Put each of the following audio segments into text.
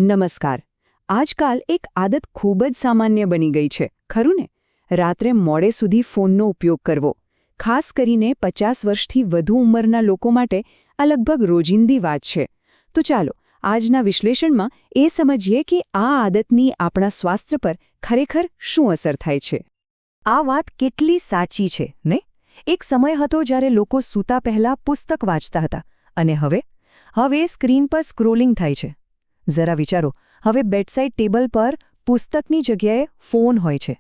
નમસ્કાર. આજકાલ એક આદત ખૂબ જ સામાન્ય બની ગઈ છે, ખરું ને? રાત્રે મોડે સુધી ફોનનો ઉપયોગ કરવો. ખાસ કરીને 50 વર્ષથી વધુ ઉંમરના લોકો માટે આ લગભગ રોજિંદી વાત છે. તો ચાલો, આજના વિશ્લેષણમાં એ સમજીએ કે આ આદતની આપણા સ્વાસ્થ્ય પર ખરેખર શું અસર થાય છે. આ વાત કેટલી સાચી છે, ને? એક સમય હતો જ્યારે લોકો સૂતા પહેલા પુસ્તક વાંચતા હતા, અને હવે સ્ક્રીન પર સ્ક્રોલિંગ થાય છે. જરા વિચારો, હવે બેડસાઇડ ટેબલ પર પુસ્તકની જગ્યાએ ફોન હોય છે.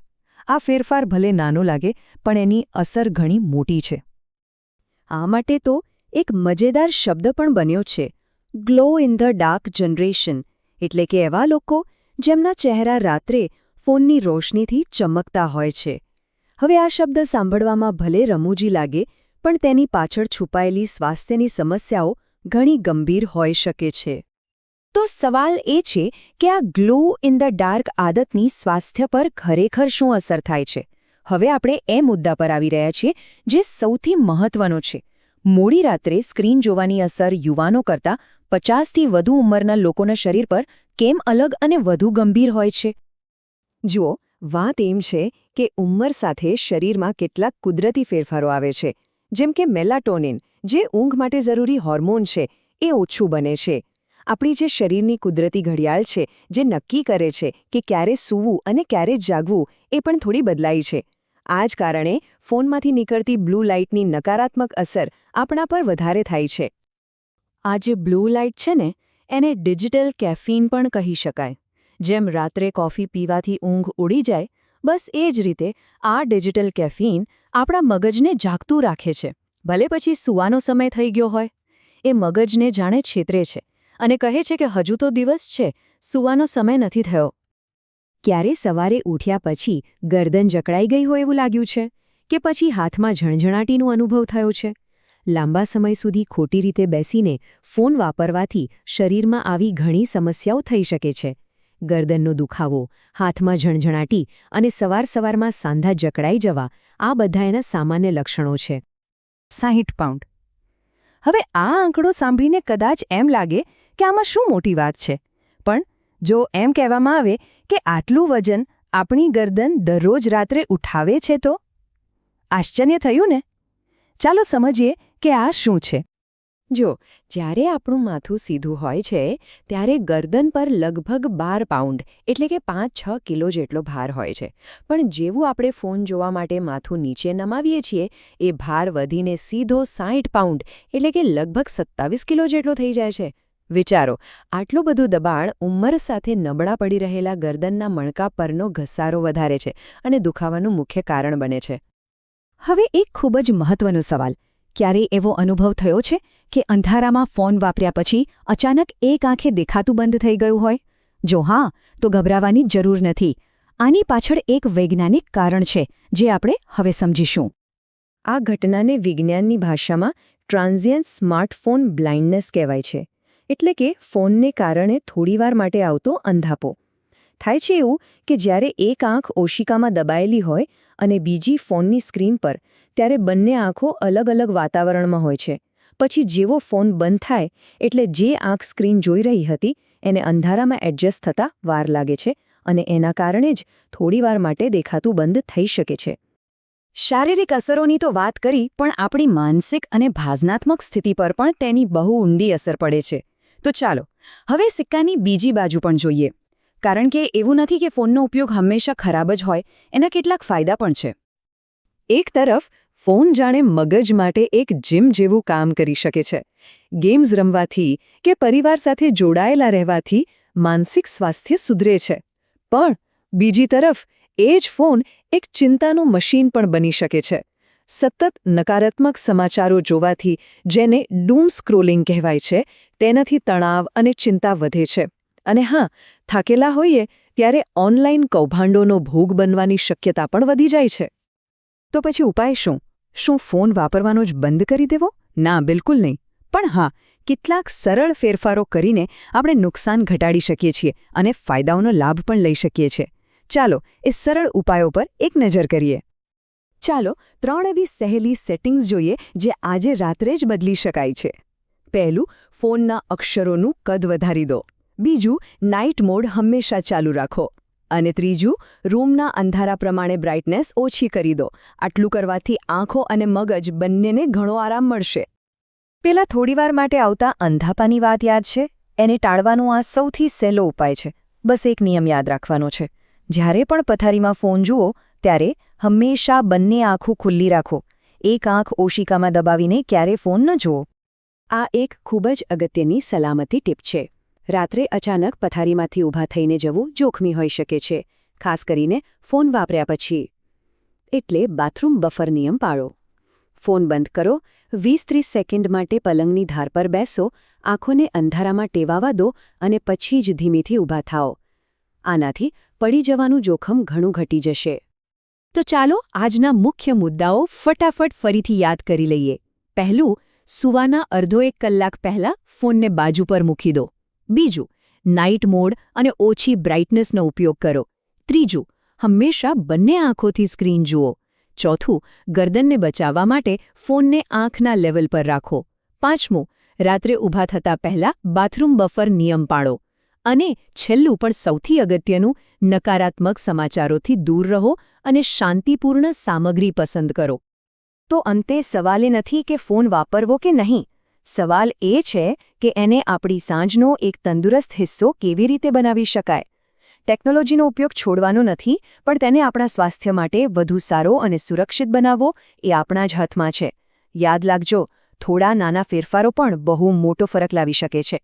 આ ફેરફાર ભલે નાનો લાગે, પણ એની અસર ઘણી મોટી છે. આ માટે તો એક મજેદાર શબ્દ પણ બન્યો છે, glow in the dark generation, એટલે કે એવા લોકો જેમના ચહેરા રાત્રે ફોનની રોશનીથી ચમકતા હોય છે. હવે આ શબ્દ સાંભળવામાં ભલે રમૂજી લાગે, પણ તેની પાછળ છુપાયેલી સ્વાસ્થ્યની સમસ્યાઓ ઘણી ગંભીર હોઈ શકે છે. તો સવાલ એ છે કે આ ગ્લો ઇન ધ ડાર્ક આદતની સ્વાસ્થ્ય પર ખરેખર શું અસર થાય છે. હવે આપણે એ મુદ્દા પર આવી રહ્યા છીએ જે સૌથી મહત્વનો છે. મોડી રાત્રે સ્ક્રીન જોવાની અસર યુવાનો કરતાં 50થી વધુ ઉંમરના લોકોના શરીર પર કેમ અલગ અને વધુ ગંભીર હોય છે? જુઓ, વાત એમ છે કે ઉંમર સાથે શરીરમાં કેટલાક કુદરતી ફેરફારો આવે છે. જેમ કે મેલાટોનિન, જે ઊંઘ માટે જરૂરી હોર્મોન છે, એ ઓછું બને છે. આપણી જે શરીરની કુદરતી ઘડિયાળ છે, જે નક્કી કરે છે કે ક્યારે સૂવું અને ક્યારે જાગવું, એ પણ થોડી બદલાઈ છે. આ જ કારણે ફોનમાંથી નીકળતી બ્લુ લાઇટની નકારાત્મક અસર આપણા પર વધારે થાય છે. આ જે બ્લુ લાઇટ છે ને, એને ડિજિટલ કેફીન પણ કહી શકાય. જેમ રાત્રે કોફી પીવાથી ઊંઘ ઉડી જાય, બસ એ જ રીતે આ ડિજિટલ કેફીન આપણા મગજને જાગતું રાખે છે. ભલે પછી સૂવાનો સમય થઈ ગયો હોય, એ મગજને જાણે છેતરે છે અને કહે છે કે હજુ તો દિવસ છે, સૂવાનો સમય નથી થયો. ક્યારે સવારે ઉઠ્યા પછી ગરદન જકડાઈ ગઈ હોય એવું લાગ્યું છે? કે પછી હાથમાં ઝણઝણાટીનો અનુભવ થયો છે? લાંબા સમય સુધી ખોટી રીતે બેસીને ફોન વાપરવાથી શરીરમાં આવી ઘણી સમસ્યાઓ થઈ શકે છે. ગરદનનો દુખાવો, હાથમાં ઝણઝણાટી અને સવારમાં સાંધા જકડાઈ જવા, આ બધા એના સામાન્ય લક્ષણો છે. 60 પાઉન્ડ. હવે આ આંકડો સાંભળીને કદાચ એમ લાગે કે આમાં શું મોટી વાત છે, પણ જો એમ કહેવામાં આવે કે આટલું વજન આપણી ગરદન દરરોજ રાત્રે ઉઠાવે છે તો? આશ્ચર્ય થયું ને? ચાલો સમજીએ કે આ શું છે. જો, જ્યારે આપણું માથું સીધું હોય છે, ત્યારે ગરદન પર લગભગ 12 પાઉન્ડ એટલે કે 5-6 કિલો જેટલો ભાર હોય છે. પણ જેવું આપણે ફોન જોવા માટે માથું નીચે નમાવીએ છીએ, એ ભાર વધીને સીધો 60 પાઉન્ડ એટલે કે લગભગ 27 કિલો જેટલો થઈ જાય છે. વિચારો, આટલું બધું દબાણ ઉંમર સાથે નબળા પડી રહેલા ગરદનના મણકા પરનો ઘસારો વધારે છે અને દુખાવાનું મુખ્ય કારણ બને છે. હવે એક ખૂબ જ મહત્વનો સવાલ. ક્યારે એવો અનુભવ થયો છે કે અંધારામાં ફોન વાપર્યા પછી અચાનક એક આંખે દેખાતું બંધ થઈ ગયું હોય? જો હા, તો ગભરાવાની જરૂર નથી. આની પાછળ એક વૈજ્ઞાનિક કારણ છે જે આપણે હવે સમજીશું. આ ઘટનાને વિજ્ઞાનની ભાષામાં ટ્રાન્ઝિયન્ટ સ્માર્ટફોન બ્લાઇન્ડનેસ કહેવાય છે. એટલે કે ફોનને કારણે થોડીવાર માટે આવતો અંધાપો. થાય છે એવું કે જ્યારે એક આંખ ઓશિકામાં દબાયેલી હોય અને બીજી ફોનની સ્ક્રીન પર, ત્યારે બંને આંખો અલગ અલગ વાતાવરણમાં હોય છે. પછી જેવો ફોન બંધ થાય એટલે જે આંખ સ્ક્રીન જોઈ રહી હતી એને અંધારામાં એડજસ્ટ થતાં વાર લાગે છે અને એના કારણે જ થોડીવાર માટે દેખાતું બંધ થઈ શકે છે. શારીરિક અસરોની તો વાત કરી, પણ આપણી માનસિક અને ભાવનાત્મક સ્થિતિ પર પણ તેની બહુ ઊંડી અસર પડે છે. તો ચાલો, હવે સિક્કાની બીજી બાજુ પણ જોઈએ. કારણ કે એવું નથી કે ફોનનો ઉપયોગ હંમેશા ખરાબ જ હોય, એના કેટલાક ફાયદા પણ છે. એક તરફ ફોન જાણે મગજ માટે એક જીમ જેવું કામ કરી શકે છે. ગેમ્સ રમવાથી કે પરિવાર સાથે જોડાયેલા રહેવાથી માનસિક સ્વાસ્થ્ય સુધરે છે. પણ બીજી તરફ એ જ ફોન એક ચિંતાનું મશીન પણ બની શકે છે. સતત નકારાત્મક સમાચારો જોવાથી, જેને ડૂમ સ્ક્રોલિંગ કહેવાય છે, તેનાથી તણાવ અને ચિંતા વધે છે. અને હા, થાકેલા હોઈએ ત્યારે ઓનલાઈન કૌભાંડોનો ભોગ બનવાની શક્યતા પણ વધી જાય છે. તો પછી ઉપાય શું? શું ફોન વાપરવાનો જ બંધ કરી દેવો? ના, બિલકુલ નહીં. પણ હા, કેટલાક સરળ ફેરફારો કરીને આપણે નુકસાન ઘટાડી શકીએ છીએ અને ફાયદાઓનો લાભ પણ લઈ શકીએ છીએ. ચાલો, એ સરળ ઉપાયો પર એક નજર કરીએ. ચાલો, 3 એવી સહેલી સેટિંગ્સ જોઈએ જે આજે રાત્રે જ બદલી શકાય છે. પહેલું, ફોનના અક્ષરોનું કદ વધારી દો. બીજું, નાઇટ મોડ હંમેશા ચાલુ રાખો. અને ત્રીજું, રૂમના અંધારા પ્રમાણે બ્રાઇટનેસ ઓછી કરી દો. આટલું કરવાથી આંખો અને મગજ બંનેને ઘણો આરામ મળશે. પેલા થોડીવાર માટે આવતા અંધાપાની વાત યાદ છે? એને ટાળવાનો આ સૌથી સહેલો ઉપાય છે. બસ એક નિયમ યાદ રાખવાનો છે. જ્યારે પણ પથારીમાં ફોન જુઓ ત્યારે હંમેશા બંને આંખો ખુલ્લી રાખો. એક આંખ ઓશિકામાં દબાવીને ક્યારે ફોન ન જુઓ. આ એક ખૂબ જ અગત્યની સલામતી ટીપ છે. રાત્રે અચાનક પથારીમાંથી ઊભા થઈને જવું જોખમી હોઈ શકે છે, ખાસ કરીને ફોન વાપર્યા પછી. એટલે બાથરૂમ બફર નિયમ પાળો. ફોન બંધ કરો, 20-30 સેકન્ડ માટે પલંગની ધાર પર બેસો, આંખોને અંધારામાં ટેવાવા દો અને પછી જ ધીમેથી ઊભા થાઓ. આનાથી પડી જવાનું જોખમ ઘણું ઘટી જશે. તો ચાલો આજના મુખ્ય મુદ્દાઓ ફટાફટ ફરીથી યાદ કરી લઈએ. પહેલું, સૂવાના અડધો 1 કલાક પહેલાં ફોનને બાજુ પર મૂકી દો. બીજું, નાઇટ મોડ અને ઓછી બ્રાઇટનેસનો ઉપયોગ કરો. ત્રીજું, હંમેશા બંને આંખોથી સ્ક્રીન જુઓ. ચોથું, ગરદનને બચાવવા માટે ફોનને આંખના લેવલ પર રાખો. પાંચમું, રાત્રે ઊભા થતાં પહેલાં બાથરૂમ બફર નિયમ પાળો. અને છેલ્લું પણ સૌથી અગત્યનું, નકારાત્મક સમાચારોથી દૂર રહો અને શાંતિપૂર્ણ સામગ્રી પસંદ કરો. તો અંતે સવાલ એ નથી કે ફોન વાપરવો કે નહીં. સવાલ એ છે કે એને આપણી સાંજનો એક તંદુરસ્ત હિસ્સો કેવી રીતે બનાવી શકાય. ટેકનોલોજીનો ઉપયોગ છોડવાનો નથી, પણ તેને આપણા સ્વાસ્થ્ય માટે વધુ સારો અને સુરક્ષિત બનાવવો એ આપણા જ હાથમાં છે. યાદ રાખજો, થોડા નાના ફેરફારો પણ બહુ મોટો ફરક લાવી શકે છે.